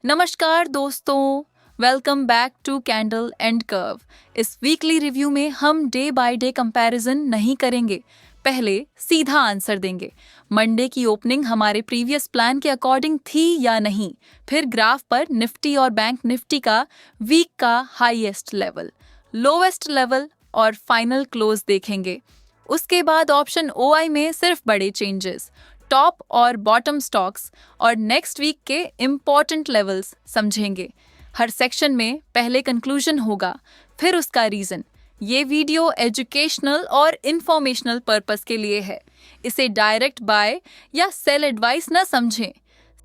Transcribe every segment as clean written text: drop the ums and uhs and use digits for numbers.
नमस्कार दोस्तों, welcome back to candle and curve. इस वीकली रिव्यू में हम डे बाय डे कंपैरिजन नहीं करेंगे, पहले सीधा आंसर देंगे। मंडे की ओपनिंग हमारे प्रीवियस प्लान के अकॉर्डिंग थी या नहीं, फिर ग्राफ पर निफ्टी और बैंक निफ्टी का वीक का हाईएस्ट लेवल, लोवेस्ट लेवल और फाइनल क्लोज देखेंगे। उसके बाद ऑप्शन ओआई में सिर्फ बड़े चेंजेस, टॉप और बॉटम स्टॉक्स और नेक्स्ट वीक के इम्पॉर्टेंट लेवल्स समझेंगे। हर सेक्शन में पहले कंक्लूजन होगा, फिर उसका रीजन। ये वीडियो एजुकेशनल और इंफॉर्मेशनल पर्पस के लिए है। इसे डायरेक्ट बाय या सेल एडवाइस न समझें।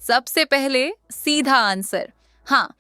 सबसे पहले सीधा आंसर। हाँ,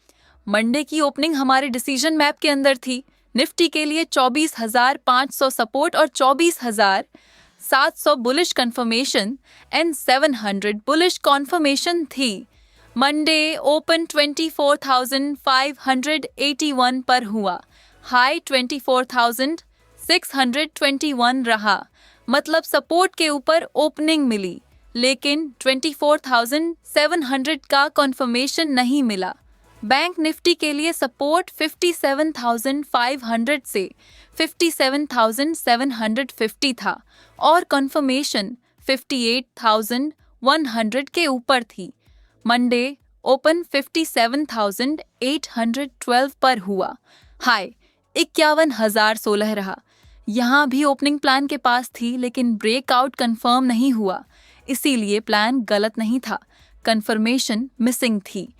मंडे की ओपनिंग हमारे डिसीजन मैप के अंदर थी। निफ्टी के लिए 24,500 सपोर्ट और 24,700 bullish confirmation and 700 bullish conformation थी। मंडे ओपन 24,581 पर हुआ, हाई 24,621 रहा। मतलब सपोर्ट के ऊपर ओपनिंग मिली, लेकिन 24,700 का कॉन्फर्मेशन नहीं मिला। बैंक निफ्टी के लिए सपोर्ट 57,500 से 57,750 था और कंफर्मेशन 58,100 के ऊपर थी। मंडे ओपन 57,812 पर हुआ, हाई 51,016 रहा। यहाँ भी ओपनिंग प्लान के पास थी, लेकिन ब्रेकआउट कंफर्म नहीं हुआ, इसीलिए प्लान गलत नहीं था, कंफर्मेशन मिसिंग थी।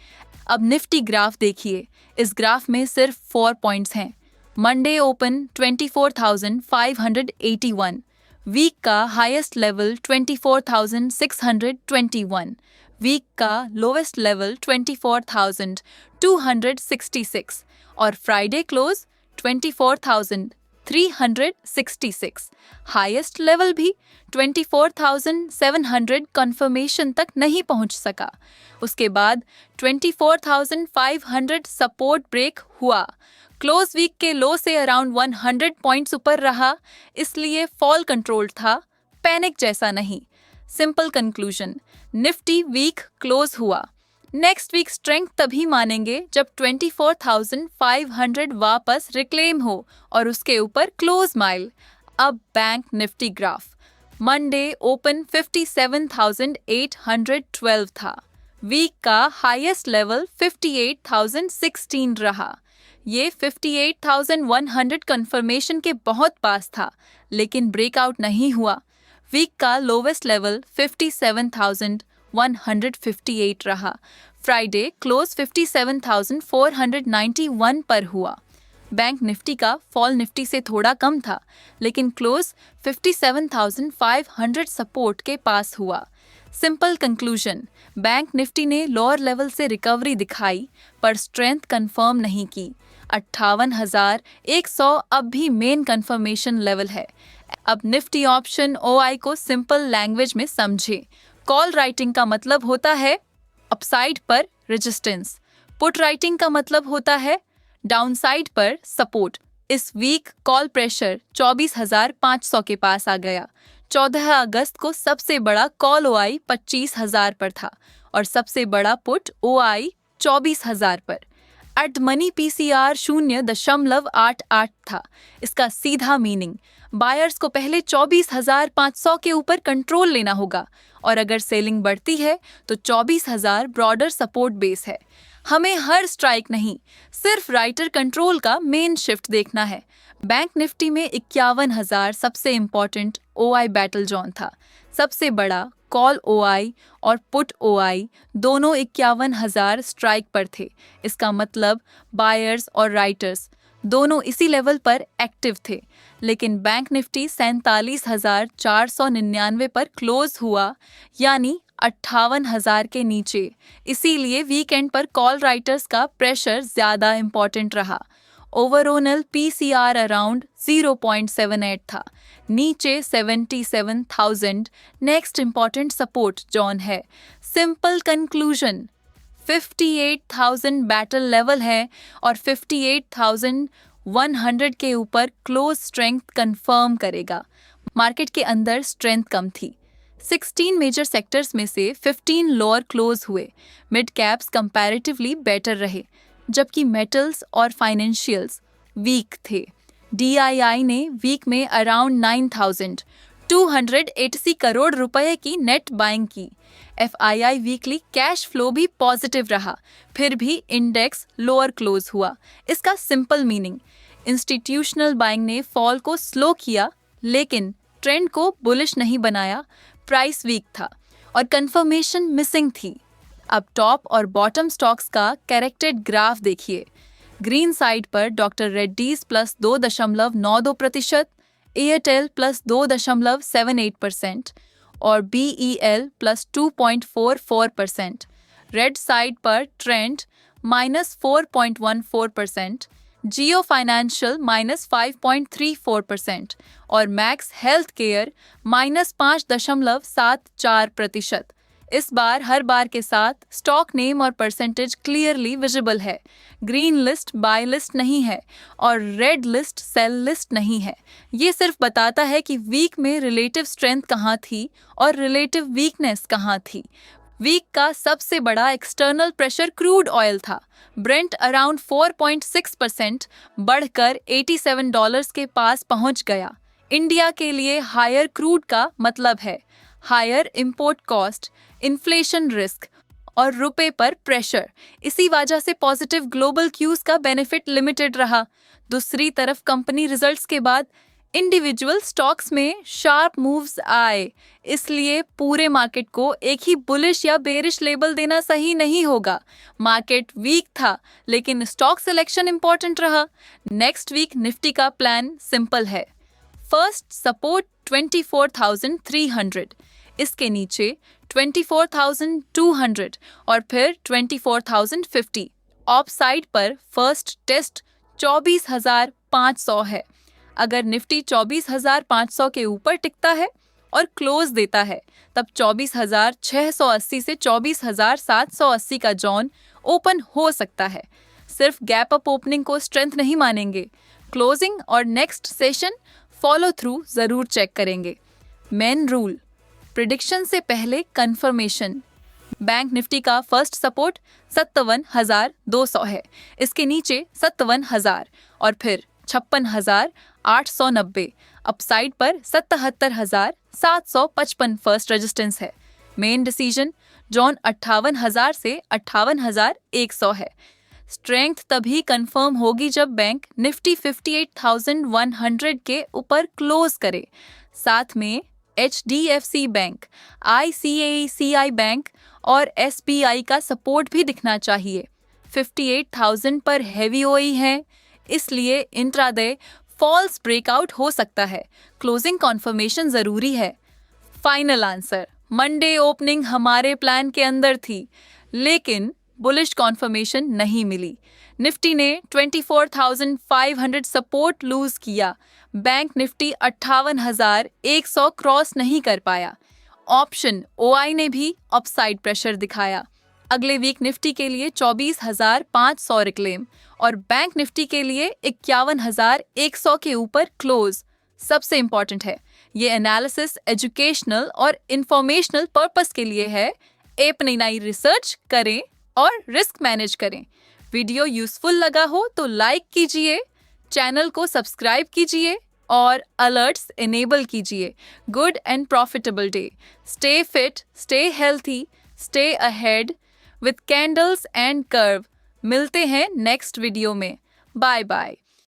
अब निफ्टी ग्राफ देखिए, इस ग्राफ में सिर्फ 4 पॉइंट्स हैं। मंडे ओपन 24,581, वीक का हाईएस्ट लेवल 24,621, वीक का लोवेस्ट लेवल 24,266 और फ्राइडे क्लोज 24,366। हाईएस्ट लेवल भी 24,700 कंफर्मेशन तक नहीं पहुंच सका। उसके बाद 24,500 सपोर्ट ब्रेक हुआ, क्लोज वीक के लो से अराउंड 100 पॉइंट्स ऊपर रहा, इसलिए फॉल कंट्रोल था, पैनिक जैसा नहीं। Simple conclusion, Nifty week close हुआ। नेक्स्ट वीक स्ट्रेंथ तभी मानेंगे जब 24,500 वापस रिक्लेम हो और उसके ऊपर क्लोज माइल। अब bank Nifty graph, Monday open 57,812 था, वीक का हाईएस्ट लेवल 58,016 रहा। ये 58,100 कंफर्मेशन के बहुत पास था, लेकिन ब्रेकआउट नहीं हुआ। वीक का लोवेस्ट लेवल 57,158 रहा। फ्राइडे क्लोज 57,491 पर हुआ। बैंक निफ्टी का फॉल निफ्टी से थोड़ा कम था, लेकिन क्लोज 57,500 सपोर्ट के पास हुआ। सिंपल कंक्लूजन, बैंक निफ्टी ने लोअर लेवल से रिकवरी दिखाई, पर स्ट्रेंथ कंफर्म नहीं की। 58,100 अब भी मेन कंफर्मेशन लेवल है। अब निफ्टी ऑप्शन ओआई को सिंपल लैंग्वेज में समझे। कॉल राइटिंग का मतलब होता है अपसाइड पर रेजिस्टेंस, पुट राइटिंग का मतलब होता है डाउनसाइड पर सपोर्ट। इस वीक कॉल प्रेशर 24,500 के पास आ गया। 14 अगस्त को सबसे बड़ा कॉल ओआई 25,000 पर था और सबसे बड़ा पुट ओआई 24,000 पर। एट मनी पीसीआर 0.88 था। इसका सीधा मीनिंग, बायर्स को पहले 24,500 के ऊपर कंट्रोल लेना होगा और अगर सेलिंग बढ़ती है तो 24,000 ब्रॉडर सपोर्ट बेस है। हमें हर स्ट्राइक नहीं, सिर्फ राइटर कंट्रोल का मेन शिफ्ट देखना है। बैंक निफ्टी में 51,000 सबसे इम्पोर्टेंट ओआई बैटल जोन था। सबसे बड़ा कॉल ओआई और पुट ओआई दोनों 51,000 स्ट्राइक पर थे। इसका मतलब बायर्स और राइटर्स दोनों इसी लेवल पर एक्टिव थे, लेकिन बैंक निफ्टी 47,499 पर क्लोज हुआ, यानी 58,000 के नीचे। इसीलिए वीकेंड पर कॉल राइटर्स का प्रेशर ज्यादा इंपॉर्टेंट रहा। ओवरऑल पीसीआर अराउंड 0.78 था, नीचे 77,000 नेक्स्ट इंपॉर्टेंट सपोर्ट जोन है। सिंपल कंक्लूजन, 58,000 बैटल लेवल है और 58,100 के ऊपर क्लोज स्ट्रेंथ कंफर्म करेगा। मार्केट के अंदर स्ट्रेंथ कम थी, 16 मेजर सेक्टर्स में से 15 लोअर क्लोज हुए। मिड कैप्स कंपैरेटिवली बेटर रहे, जबकि मेटल्स और फाइनेंशियल्स वीक थे। DII ने वीक में अराउंड 9,280 करोड़ रुपए की नेट बाइंग की। FII वीकली कैश फ्लो भी पॉजिटिव रहा, फिर भी इंडेक्स लोअर क्लोज हुआ। इसका सिंपल मीनिंग, इंस्टीट्यूशनल बाइंग ने फॉल को स्लो किया लेकिन ट्रेंड को बुलिश नहीं बनाया। प्राइस वीक था और कंफर्मेशन मिसिंग थी। अब टॉप और बॉटम स्टॉक्स का कैरेक्टेड ग्राफ देखिए। ग्रीन साइड पर doctor Reddy's plus 2.92%, Airtel plus 2.78% और BEL प्लस 2.44%। रेड साइड पर ट्रेंड माइनस 4.14%, जियो फाइनेंशियल माइनस 5.34% और मैक्स हेल्थ केयर माइनस 5.74%। इस बार हर बार के साथ स्टॉक नेम और परसेंटेज क्लियरली विजिबल है। ग्रीन लिस्ट बाय लिस्ट नहीं है और रेड लिस्ट सेल लिस्ट नहीं है। ये सिर्फ बताता है कि वीक में रिलेटिव स्ट्रेंथ कहाँ थी और रिलेटिव वीकनेस कहाँ थी। वीक का सबसे बड़ा एक्सटर्नल प्रेशर क्रूड ऑयल था। ब्रेंट अराउंड 4.6% बढ़कर $87 के पास पहुंच गया। इंडिया के लिए हायर क्रूड का मतलब है higher import cost, inflation risk और रुपए पर प्रेशर। इसी वजह से पॉजिटिव ग्लोबल क्यूज का बेनिफिट लिमिटेड रहा। दूसरी तरफ कंपनी रिजल्ट्स के बाद इंडिविजुअल स्टॉक्स में शार्प मूव्स आए, इसलिए पूरे मार्केट को एक ही बुलिश या बेरिश लेबल देना सही नहीं होगा। मार्केट वीक था लेकिन स्टॉक सिलेक्शन इंपॉर्टेंट रहा। नेक्स्ट वीक निफ्टी का प्लान सिंपल है। फर्स्ट सपोर्ट 24,300, इसके नीचे 24,200 और फिर 24,050। ऑफ साइड पर फर्स्ट टेस्ट 24,500 है। अगर निफ्टी 24,500 के ऊपर टिकता है और क्लोज देता है तब 24,680 से 24,780 का जोन ओपन हो सकता है। सिर्फ गैप अप ओपनिंग को स्ट्रेंथ नहीं मानेंगे, क्लोजिंग और नेक्स्ट सेशन फॉलो थ्रू जरूर चेक करेंगे। मेन रूल, प्रिडिक्शन से पहले कंफर्मेशन। बैंक निफ्टी का फर्स्ट सपोर्ट 57,200 है, इसके नीचे 57,000 और फिर 56,890। अपसाइड पर 77,755 फर्स्ट रेजिस्टेंस है। मेन डिसीजन जोन 58,000 से 58,100 है। स्ट्रेंथ तभी कंफर्म होगी जब बैंक निफ्टी 58,100 के ऊपर क्लोज करे। साथ में HDFC बैंक, ICICI बैंक और SBI का सपोर्ट भी दिखना चाहिए। 58,000 पर हेवी ओई है, इसलिए इंट्राडे फॉल्स ब्रेकआउट हो सकता है। क्लोजिंग कॉन्फर्मेशन जरूरी है। फाइनल आंसर, मंडे ओपनिंग हमारे प्लान के अंदर थी लेकिन बुलिश कॉन्फर्मेशन नहीं मिली। निफ्टी ने 24,500 सपोर्ट लूज किया। बैंक निफ्टी 58,100 क्रॉस नहीं कर पाया। ऑप्शन OI ने भी अपसाइड प्रेशर दिखाया। अगले वीक निफ्टी के लिए 24,500 रिक्लेम और बैंक निफ्टी के लिए 51,100 के ऊपर क्लोज। सबसे इंपॉर्टेंट है, ये एनालिसिस एजुकेशनल और इंफॉर्मेशनल पर्पस के लिए है। अपनी नई रिसर्च करें और रिस्क मैनेज करें। वीडियो यूजफुल लगा हो तो लाइक कीजिए, चैनल को सब्सक्राइब कीजिए और अलर्ट्स इनेबल कीजिए। Good and profitable day. Stay fit, stay healthy, stay ahead with candles and curve. मिलते हैं नेक्स्ट वीडियो में। Bye bye.